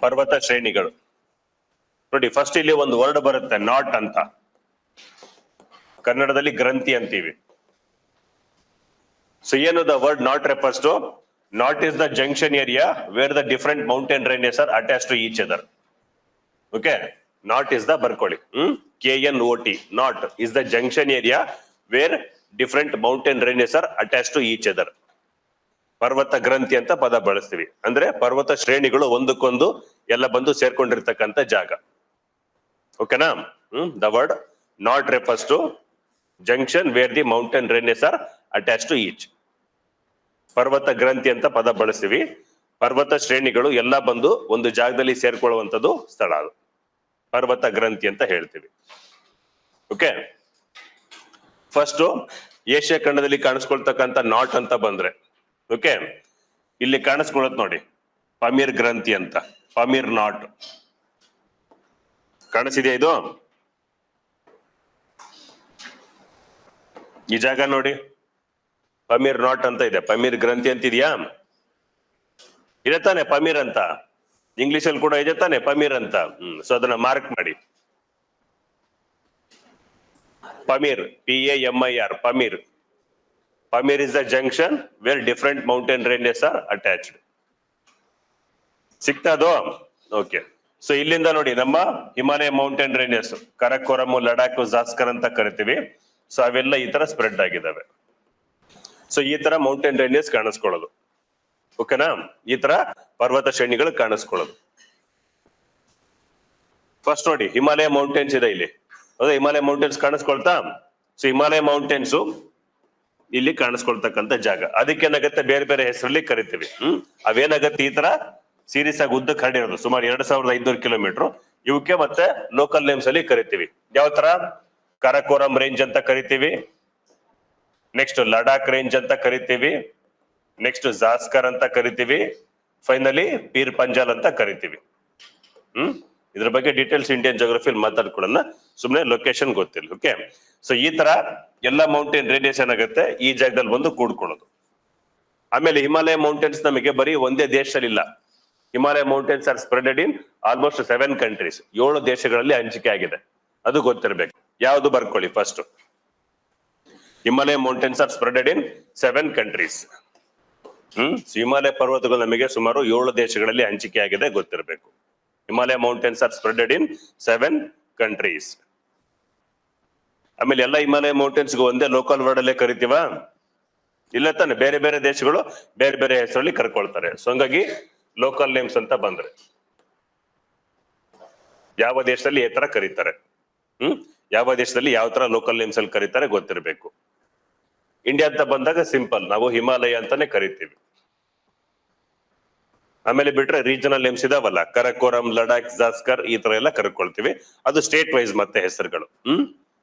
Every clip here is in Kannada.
ಪರ್ವತ ಶ್ರೇಣಿಗಳು ನೋಡಿ. ಫಸ್ಟ್ ಇಲ್ಲಿ ಒಂದು ವರ್ಡ್ ಬರುತ್ತೆ ನಾಟ್ ಅಂತ, ಕನ್ನಡದಲ್ಲಿ ಗ್ರಂಥಿ ಅಂತೀವಿ. ಸೊ ಏನು the word knot refers to? Knot is the junction area where the different mountain ranges are attach to each other. Okay, knot is the ಬರ್ಕೊಳ್ಳಿ, KNOT. Knot is the junction area where different mountain ranges are attach to each other. ಪರ್ವತ ಗ್ರಂಥಿ ಅಂತ ಪದ ಬಳಸ್ತೀವಿ, ಅಂದ್ರೆ ಪರ್ವತ ಶ್ರೇಣಿಗಳು ಒಂದಕ್ಕೊಂದು ಎಲ್ಲ ಬಂದು ಸೇರ್ಕೊಂಡಿರ್ತಕ್ಕಂಥ ಜಾಗ. ಓಕೆನಾ? The word knot refers to junction where the mountain ranges are attach to each. ಪರ್ವತ ಗ್ರಂಥಿ ಅಂತ ಪದ ಬಳಸ್ತೀವಿ, ಪರ್ವತ ಶ್ರೇಣಿಗಳು ಎಲ್ಲ ಬಂದು ಒಂದು ಜಾಗದಲ್ಲಿ ಸೇರ್ಕೊಳ್ಳುವಂಥದ್ದು ಸ್ಥಳ, ಅದು ಪರ್ವತ ಗ್ರಂಥಿ ಅಂತ ಹೇಳ್ತೀವಿ. ಓಕೆ, ಫಸ್ಟ್ ಏಷ್ಯಾ ಖಂಡದಲ್ಲಿ ಕಾಣಿಸ್ಕೊಳ್ತಕ್ಕಂಥ ನಾಟ್ ಅಂತ ಬಂದ್ರೆ, ಓಕೆ, ಇಲ್ಲಿ ಕಾಣಿಸ್ಕೊಳ್ಳುತ್ತೆ ನೋಡಿ ಪಮೀರ್ ಗ್ರಂಥಿ ಅಂತ, ಪಮೀರ್ ನಾಟ್ ಕಾಣಿಸಿದೆಯಾ? ಇದು ಈ ಜಾಗ ನೋಡಿ, ಪಮೀರ್ ನಾಟ್ ಅಂತ ಇದೆ, ಪಮೀರ್ ಗ್ರಂಥಿ ಅಂತ ಇದೆಯಾ? ಇದೆ ತಾನೆ ಪಮೀರ್ ಅಂತ, ಇಂಗ್ಲಿಷ್ ಅಲ್ಲಿ ಕೂಡ ಇದೆ ತಾನೆ ಪಮೀರ್ ಅಂತ. ಸೊ ಅದನ್ನ ಮಾರ್ಕ್ ಮಾಡಿ. Pamir, PAMIR, Pamir. Pamir is the junction where different mountain ranges are attached. ಸಿಗ್ತಾ ಅದು? ಓಕೆ, ಸೊ ಇಲ್ಲಿಂದ ನೋಡಿ ನಮ್ಮ ಹಿಮಾಲಯ ಮೌಂಟೇನ್ ರೇಂಜಸ್, ಕರಕೋರಂ, ಲಡಾಖ್, ಜಾಸ್ಕರ್ ಅಂತ ಕರಿತೀವಿ. ಸೊ ಅವೆಲ್ಲ ಈ ತರ ಸ್ಪ್ರೆಡ್ ಆಗಿದಾವೆ. ಸೊ ಈ ತರ ಮೌಂಟೇನ್ ರೇಂಜಸ್ ಕಾಣಿಸ್ಕೊಳ್ಳೋದು. ಓಕೆನಾ? ಈ ತರ ಪರ್ವತ ಶ್ರೇಣಿಗಳು ಕಾಣಿಸ್ಕೊಳ್ಳೋದು. ಫಸ್ಟ್ ನೋಡಿ ಹಿಮಾಲಯ ಮೌಂಟೇನ್ಸ್ ಇದೆ ಇಲ್ಲಿ, ಹೌದಾ? ಹಿಮಾಲಯ ಮೌಂಟೇನ್ಸ್ ಕಾಣಿಸ್ಕೊಳ್ತಾ? ಸೊ ಹಿಮಾಲಯ ಮೌಂಟೇನ್ಸ್ ಇಲ್ಲಿ ಕಾಣಿಸ್ಕೊಳ್ತಕ್ಕಂಥ ಜಾಗ. ಅದಕ್ಕೇನಾಗತ್ತೆ ಬೇರೆ ಬೇರೆ ಹೆಸರಲ್ಲಿ ಕರಿತೀವಿ. ಅವೇನಾಗತ್ತೆ ಈ ತರ ಸೀರೀಸ್ ಆಗಿ ಉದ್ದಕ್ಕೆ ಹರಡಿರೋದು, ಸುಮಾರು 2500 ಕಿಲೋಮೀಟರ್. ಇವಕ್ಕೆ ಮತ್ತೆ ಲೋಕಲ್ ನೇಮ್ಸ್ ಅಲ್ಲಿ ಕರಿತೀವಿ. ಯಾವ ತರ? ಕರಕೋರಂ ರೇಂಜ್ ಅಂತ ಕರಿತೀವಿ, ನೆಕ್ಸ್ಟ್ ಲಡಾಖ್ ರೇಂಜ್ ಅಂತ ಕರಿತೀವಿ, ನೆಕ್ಸ್ಟ್ ಜಾಸ್ಕರ್ ಅಂತ ಕರಿತೀವಿ, ಫೈನಲಿ ಪೀರ್ ಪಂಜಾಲ್ ಅಂತ ಕರಿತೀವಿ. ಇದ್ರ ಬಗ್ಗೆ ಡೀಟೇಲ್ಸ್ ಇಂಡಿಯನ್ ಜೋಗ್ರಫಿಯಲ್ಲಿ ಮಾತಾಡ್ಕೊಳ್ಳೋಣ, ಸುಮ್ಮನೆ ಲೊಕೇಶನ್ ಗೊತ್ತಿಲ್ಲ. ಓಕೆ, ಸೊ ಈ ತರ ಎಲ್ಲ ಮೌಂಟೇನ್ ರೇಂಜಸ್ ಏನಾಗುತ್ತೆ ಈ ಜಾಗದಲ್ಲಿ ಬಂದು ಕೂಡ್ಕೊಳ್ಳೋದು. ಆಮೇಲೆ ಹಿಮಾಲಯ ಮೌಂಟೇನ್ಸ್ ನಮಗೆ ಬರೀ ಒಂದೇ ದೇಶದಲ್ಲಿ ಇಲ್ಲ. Himalaya mountains are spreaded in almost 7 countries. 7 ದೇಶಗಳಲ್ಲಿ ಹಂಚಿಕೆ ಆಗಿದೆ, ಅದು ಗೊತ್ತಿರಬೇಕು. ಯಾವುದು? ಬರ್ಕೊಳ್ಳಿ first. Himalaya mountains are spreaded in 7 countries. Himalaya ಪರ್ವತಗಳು ನಮಗೆ ಸುಮಾರು 7 ದೇಶಗಳಲ್ಲಿ ಹಂಚಿಕೆ ಆಗಿದೆ, ಗೊತ್ತಿರಬೇಕು. Himalaya mountains are spreaded in 7 countries. ಆಮೇಲೆ ಎಲ್ಲ ಹಿಮಾಲಯ ಮೌಂಟೇನ್ಸ್ಗೆ ಒಂದೇ ಲೋಕಲ್ ವರ್ಡ್ ಅಲ್ಲೇ ಕರಿತೀವಾ? ಇಲ್ಲ ತಾನೆ, ಬೇರೆ ಬೇರೆ ದೇಶಗಳು ಬೇರೆ ಬೇರೆ ಹೆಸರಲ್ಲಿ ಕರ್ಕೊಳ್ತಾರೆ. ಸೊ ಹಂಗಾಗಿ ಲೋಕಲ್ ನೇಮ್ಸ್ ಅಂತ ಬಂದ್ರೆ ಯಾವ ದೇಶದಲ್ಲಿ ಯಾವ ತರ ಕರೀತಾರೆ, ಯಾವ ದೇಶದಲ್ಲಿ ಯಾವ ತರ ಲೋಕಲ್ ನೇಮ್ಸ್ ಅಲ್ಲಿ ಕರೀತಾರೆ ಗೊತ್ತಿರಬೇಕು. ಇಂಡಿಯಾ ಅಂತ ಬಂದಾಗ ಸಿಂಪಲ್, ನಾವು ಹಿಮಾಲಯ ಅಂತಾನೆ ಕರಿತೀವಿ. ಆಮೇಲೆ ಬಿಟ್ರೆ ರೀಜನಲ್ ನೇಮ್ಸ್ ಇದಾವಲ್ಲ, ಕರಕೋರಂ, ಲಡಾಖ್, ಜಾಸ್ಕರ್, ಈ ತರ ಎಲ್ಲ ಕರ್ಕೊಳ್ತೀವಿ. ಅದು ಸ್ಟೇಟ್ ವೈಸ್ ಮತ್ತೆ ಹೆಸರುಗಳು.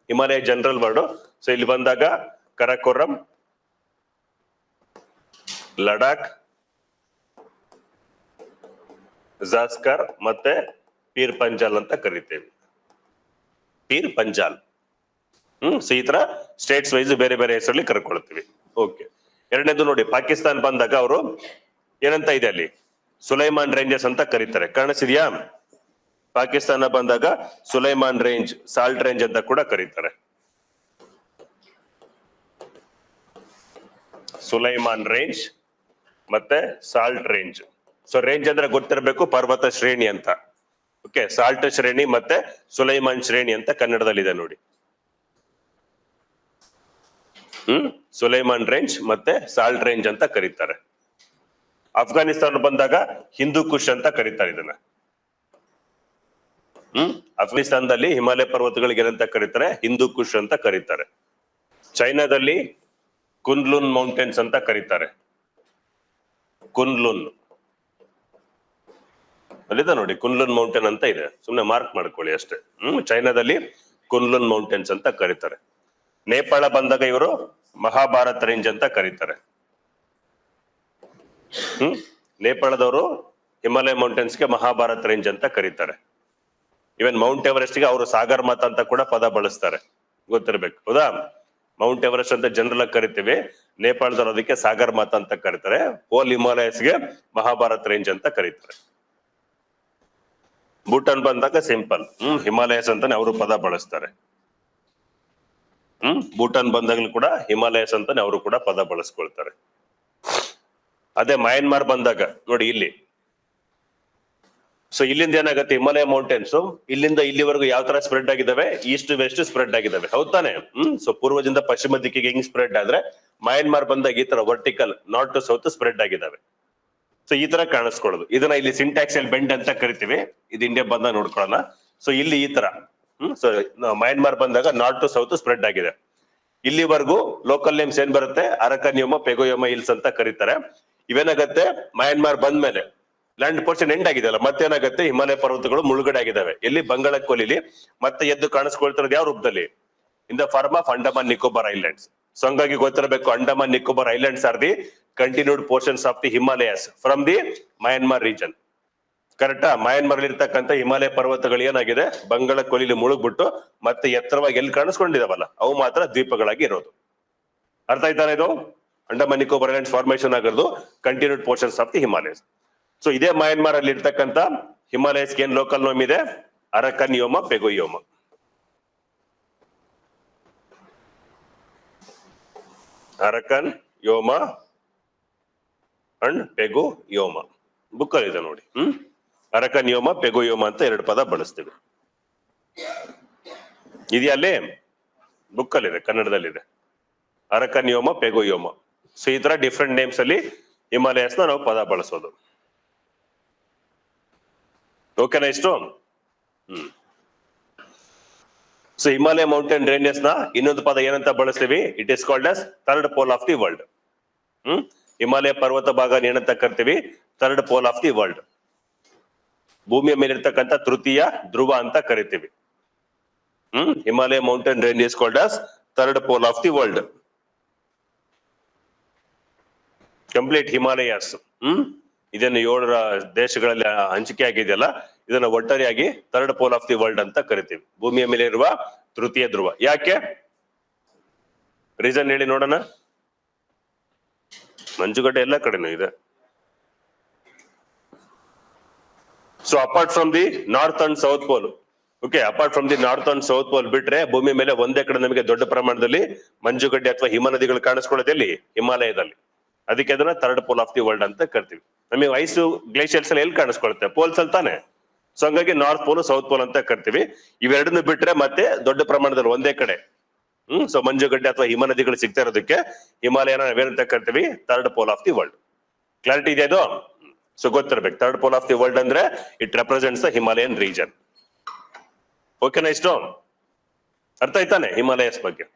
Himalaya general word. ಸೊ ಇಲ್ಲಿ ಬಂದಾಗ ಕರಕೋರಂ, ಲಡಾಖ್, ಜಾಸ್ಕರ್ ಮತ್ತೆ ಪೀರ್ ಪಂಜಾಲ್ ಅಂತ ಕರಿತೇವೆ. ಪೀರ್ ಪಂಜಾಲ್. ಸೊ ಈ ತರ ಸ್ಟೇಟ್ಸ್ ವೈಸ್ ಬೇರೆ ಬೇರೆ ಹೆಸರಲ್ಲಿ ಕರ್ಕೊಳ್ತೀವಿ. ಓಕೆ, ಎರಡನೇದು ನೋಡಿ, ಪಾಕಿಸ್ತಾನ ಬಂದಾಗ ಅವರು ಏನಂತ ಇದೆ ಅಲ್ಲಿ, ಸುಲೈಮಾನ್ ರೇಂಜಸ್ ಅಂತ ಕರೀತಾರೆ. ಕಾಣಿಸಿದ್ಯಾ? ಪಾಕಿಸ್ತಾನ ಬಂದಾಗ ಸುಲೈಮಾನ್ ರೇಂಜ್, ಸಾಲ್ಟ್ ರೇಂಜ್ ಅಂತ ಕೂಡ ಕರೀತಾರೆ. ಸುಲೈಮಾನ್ ರೇಂಜ್ ಮತ್ತೆ ಸಾಲ್ಟ್ ರೇಂಜ್. ಸೊ ರೇಂಜ್ ಅಂದ್ರೆ ಗೊತ್ತಿರಬೇಕು, ಪರ್ವತ ಶ್ರೇಣಿ ಅಂತ. ಓಕೆ, ಸಾಲ್ಟ್ ಶ್ರೇಣಿ ಮತ್ತೆ ಸುಲೈಮಾನ್ ಶ್ರೇಣಿ ಅಂತ ಕನ್ನಡದಲ್ಲಿದೆ ನೋಡಿ. ಸುಲೈಮಾನ್ ರೇಂಜ್ ಮತ್ತೆ ಸಾಲ್ಟ್ ರೇಂಜ್ ಅಂತ ಕರೀತಾರೆ. ಅಫ್ಘಾನಿಸ್ತಾನ ಬಂದಾಗ ಹಿಂದೂ ಕುಶ್ ಅಂತ ಕರೀತಾರೆ ಇದನ್ನ. ಅಫ್ಘಾನಿಸ್ತಾನದಲ್ಲಿ ಹಿಮಾಲಯ ಪರ್ವತಗಳಿಗೆ ಏನಂತ ಕರೀತಾರೆ? ಹಿಂದೂ ಕುಶ್ ಅಂತ ಕರೀತಾರೆ. ಚೈನಾದಲ್ಲಿ ಕುನ್ಲುನ್ ಮೌಂಟೇನ್ಸ್ ಅಂತ ಕರೀತಾರೆ. ಕುನ್ಲುನ್ ಅಲ್ಲಿದೆ ನೋಡಿ, ಕುನ್ಲುನ್ ಮೌಂಟೇನ್ ಅಂತ ಇದೆ, ಸುಮ್ನೆ ಮಾರ್ಕ್ ಮಾಡ್ಕೊಳ್ಳಿ ಅಷ್ಟೇ. ಚೈನಾದಲ್ಲಿ ಕುನ್ಲುನ್ ಮೌಂಟೇನ್ಸ್ ಅಂತ ಕರೀತಾರೆ. ನೇಪಾಳ ಬಂದಾಗ ಇವರು ಮಹಾಭಾರತ್ ರೇಂಜ್ ಅಂತ ಕರೀತಾರೆ. ನೇಪಾಳದವರು ಹಿಮಾಲಯ ಮೌಂಟೇನ್ಸ್ಗೆ ಮಹಾಭಾರತ್ ರೇಂಜ್ ಅಂತ ಕರೀತಾರೆ. ಇವನ್ ಮೌಂಟ್ ಎವರೆಸ್ಟ್ ಗೆ ಅವರು ಸಾಗರ್ ಮಾತಾ ಅಂತ ಕೂಡ ಪದ ಬಳಸ್ತಾರೆ, ಗೊತ್ತಿರ್ಬೇಕು, ಹೌದಾ? ಮೌಂಟ್ ಎವರೆಸ್ಟ್ ಅಂತ ಜನರಲ್ ಆಗಿ ಕರಿತೀವಿ, ನೇಪಾಳದವರು ಅದಕ್ಕೆ ಸಾಗರ್ ಮಾತಾ ಅಂತ ಕರೀತಾರೆ. ಹೋಲ್ ಹಿಮಾಲಯಸ್ಗೆ ಮಹಾಭಾರತ್ ರೇಂಜ್ ಅಂತ ಕರೀತಾರೆ. ಭೂಟಾನ್ ಬಂದಾಗ ಸಿಂಪಲ್ ಹಿಮಾಲಯಸ್ ಅಂತಾನೆ ಅವರು ಪದ ಬಳಸ್ತಾರೆ. ಭೂಟಾನ್ ಬಂದಾಗ್ಲೂ ಕೂಡ ಹಿಮಾಲಯಸ್ ಅಂತಾನೆ ಅವರು ಕೂಡ ಪದ ಬಳಸ್ಕೊಳ್ತಾರೆ. ಅದೇ ಮಯನ್ಮಾರ್ ಬಂದಾಗ ನೋಡಿ ಇಲ್ಲಿ, ಸೊ ಇಲ್ಲಿಂದ ಏನಾಗುತ್ತೆ, ಹಿಮಾಲಯ ಮೌಂಟೇನ್ಸ್ ಇಲ್ಲಿಂದ ಇಲ್ಲಿವರೆಗೂ ಯಾವ ತರ ಸ್ಪ್ರೆಡ್ ಆಗಿದಾವೆ, ಈಸ್ಟ್ ವೆಸ್ಟ್ ಸ್ಪ್ರೆಡ್ ಆಗಿದಾವೆ, ಹೌದಾನೆ? ಸೊ ಪೂರ್ವದಿಂದ ಪಶ್ಚಿಮ ದಿಕ್ಕಿಗೆ ಹೆಂಗ್ ಸ್ಪ್ರೆಡ್ ಆದ್ರೆ ಮಯನ್ಮಾರ್ ಬಂದಾಗ ಈ ತರ vertical north to south spread ಆಗಿದಾವೆ. ಸೊ ಈ ತರ ಕಾಣಿಸ್ಕೊಳ್ಳೋದು, ಇದನ್ನ ಇಲ್ಲಿ ಸಿಂಟ್ಯಾಕ್ಸಿಯಲ್ ಬೆಂಡ್ ಅಂತ ಕರಿತೀವಿ. ಇದು ಇಂಡಿಯಾ ಬಂದಾಗ ನೋಡ್ಕೊಳ್ಳೋಣ. ಸೊ ಇಲ್ಲಿ ಈ ತರ ಸೊ ಮಯನ್ಮಾರ್ ಬಂದಾಗ ನಾರ್ತ್ ಟು ಸೌತ್ ಸ್ಪ್ರೆಡ್ ಆಗಿದೆ. ಇಲ್ಲಿವರೆಗೂ ಲೋಕಲ್ ನೇಮ್ಸ್ ಏನ್ ಬರುತ್ತೆ, ಅರಕನ್ಯೋಮ, ಪೆಗೋಯೋಮ ಹಿಲ್ಸ್ ಅಂತ ಕರೀತಾರೆ. ಇವೇನಾಗತ್ತೆ, ಮಯನ್ಮಾರ್ ಬಂದ್ಮೇಲೆ ಲ್ಯಾಂಡ್ ಪೋರ್ಷನ್ ಎಂಡ್ ಆಗಿದೆಯಲ್ಲ, ಮತ್ತೇನಾಗತ್ತೆ, ಹಿಮಾಲಯ ಪರ್ವತಗಳು ಮುಳುಗಡೆ ಆಗಿದಾವೆ. ಎಲ್ಲಿ, ಬಂಗಾಳ ಕೊಲ್ಲಿಲಿ ಮತ್ತೆ ಎದ್ದು ಕಾಣಿಸ್ಕೊಳ್ತಿರೋದು ಯಾವ ರೂಪದಲ್ಲಿ, in the form of Andaman Nicobar islands. So ಹಂಗಾಗಿ ಗೊತ್ತಿರಬೇಕು, Andaman Nicobar islands are the continued portions of the Himalayas from the Myanmar region. ಕರೆಕ್ಟಾ? ಮಯನ್ಮಾರ್ ಇರ್ತಕ್ಕಂಥ ಹಿಮಾಲಯ ಪರ್ವತಗಳು ಏನಾಗಿದೆ, ಬಂಗಾಳ ಕೊಲ್ಲಿಲಿ ಮುಳುಗ್ಬಿಟ್ಟು ಮತ್ತೆ ಎತ್ತರವಾಗಿ ಎಲ್ಲಿ ಕಾಣಿಸ್ಕೊಂಡಿದಾವಲ್ಲ, ಅವು ಮಾತ್ರ ದ್ವೀಪಗಳಾಗಿ ಇರೋದು. ಅರ್ಥ ಆಯ್ತಾನೆ? ಇದು ಅಂಡಮಾನ್ ನಿಕೋಬಾರ್ ಐಲ್ಯಾಂಡ್ಸ್ ಫಾರ್ಮೇಶನ್ ಆಗಿರೋದು continued portions of the Himalayas. So ಇದೇ ಮಯನ್ಮಾರ್ ಅಲ್ಲಿ ಇರ್ತಕ್ಕಂಥ ಹಿಮಾಲಯಸ್ ಏನ್ ಲೋಕಲ್ ನೋಮ್ ಇದೆ, ಅರಕನ್ಯೋಮ, ಪೆಗೋಯೋಮ. ಅರಕನ್ ಯೋಮ ಅಂಡ್ ಪೆಗೋಯೋಮ ಬುಕ್ ಅಲ್ಲಿ ಇದೆ ನೋಡಿ. ಅರಕನ್ಯೋಮ, ಪೆಗೋಯೋಮ ಅಂತ ಎರಡು ಪದ ಬಳಸ್ತೀವಿ. ಇದೆಯಲ್ಲೇ ಬುಕ್ ಅಲ್ಲಿ ಇದೆ, ಕನ್ನಡದಲ್ಲಿದೆ, ಅರಕನ್ಯೋಮ, ಪೆಗೋಯೋಮ. ಸೊ ಈ ತರ ಡಿಫ್ರೆಂಟ್ ನೇಮ್ಸ್ ಅಲ್ಲಿ ಹಿಮಾಲಯಸ್ ನಾವು ಪದ ಬಳಸೋದು. ಓಕೆನಾ ಇಷ್ಟು? ಸೊ ಹಿಮಾಲಯ ಮೌಂಟೇನ್ ರೇಂಜಸ್ ನ ಇನ್ನೊಂದು ಪದ ಏನಂತ ಬಳಸ್ತೀವಿ, it is called as third pole of the world. Himalaya ಪರ್ವತ ಭಾಗ ಏನಂತ ಕರಿತೀವಿ, third pole of the world. ಭೂಮಿಯ ಮೇಲೆ ಇರ್ತಕ್ಕಂಥ ತೃತೀಯ ಧ್ರುವ ಅಂತ ಕರಿತೀವಿ. Himalaya mountain range is called as third pole of the world. Complete Himalayas ಇದನ್ನು 7 ದೇಶಗಳಲ್ಲಿ ಹಂಚಿಕೆ ಆಗಿದೆಯಲ್ಲ, ಇದನ್ನ ಒಟ್ಟಾರೆಯಾಗಿ third pole of the world ಅಂತ ಕರಿತೀವಿ. ಭೂಮಿಯ ಮೇಲೆ ಇರುವ ತೃತೀಯ ಧ್ರುವ. ಯಾಕೆ? ರೀಸನ್ ಹೇಳಿ ನೋಡೋಣ. ಮಂಜುಗಡ್ಡೆ ಎಲ್ಲ ಕಡೆನೂ ಇದೆ. So apart from the north and south pole, okay, apart from the north and south pole ಬಿಟ್ರೆ ಭೂಮಿ ಮೇಲೆ ಒಂದೇ ಕಡೆ ನಮಗೆ ದೊಡ್ಡ ಪ್ರಮಾಣದಲ್ಲಿ ಮಂಜುಗಡ್ಡೆ ಅಥವಾ ಹಿಮ ನದಿಗಳು ಕಾಣಿಸ್ಕೊಳ್ಳೋದಲ್ಲಿ ಹಿಮಾಲಯದಲ್ಲಿ. ಅದಕ್ಕೆ ಅದನ್ನ third pole of the world ಅಂತ ಕರಿತೀವಿ. ನಮಗೆ ಐಸ್ ಗ್ಲೇಷಿಯರ್ಸ್ ಎಲ್ಲ ಎಲ್ಲಿ ಕಾಣಿಸ್ಕೊಳುತ್ತೆ, ಪೋಲ್ಸ್ ಅಲ್ಲಿ ತಾನೆ. ಸೊ ಹಂಗಾಗಿ ನಾರ್ತ್ ಪೋಲ್, ಸೌತ್ ಪೋಲ್ ಅಂತ ಕರಿತೀವಿ. ಇವೆರಡನ್ನು ಬಿಟ್ರೆ ಮತ್ತೆ ದೊಡ್ಡ ಪ್ರಮಾಣದಲ್ಲಿ ಒಂದೇ ಕಡೆ ಸೊ ಮಂಜುಗಡ್ಡೆ ಅಥವಾ ಹಿಮ ನದಿಗಳು ಸಿಗ್ತಾ ಇರೋದಕ್ಕೆ ಹಿಮಾಲಯನ ನಾವೇನಂತ ಕರಿತೀವಿ, third pole of the world. Clarity ಇದೆ ಇದು? ಸೊ ಗೊತ್ತಿರ್ಬೇಕು, third pole of the world ಅಂದ್ರೆ it represents the Himalayan region. ಓಕೆನಾ ಇಷ್ಟು? ಅರ್ಥ ಆಯ್ತಾನೆ ಹಿಮಾಲಯಸ್ ಬಗ್ಗೆ?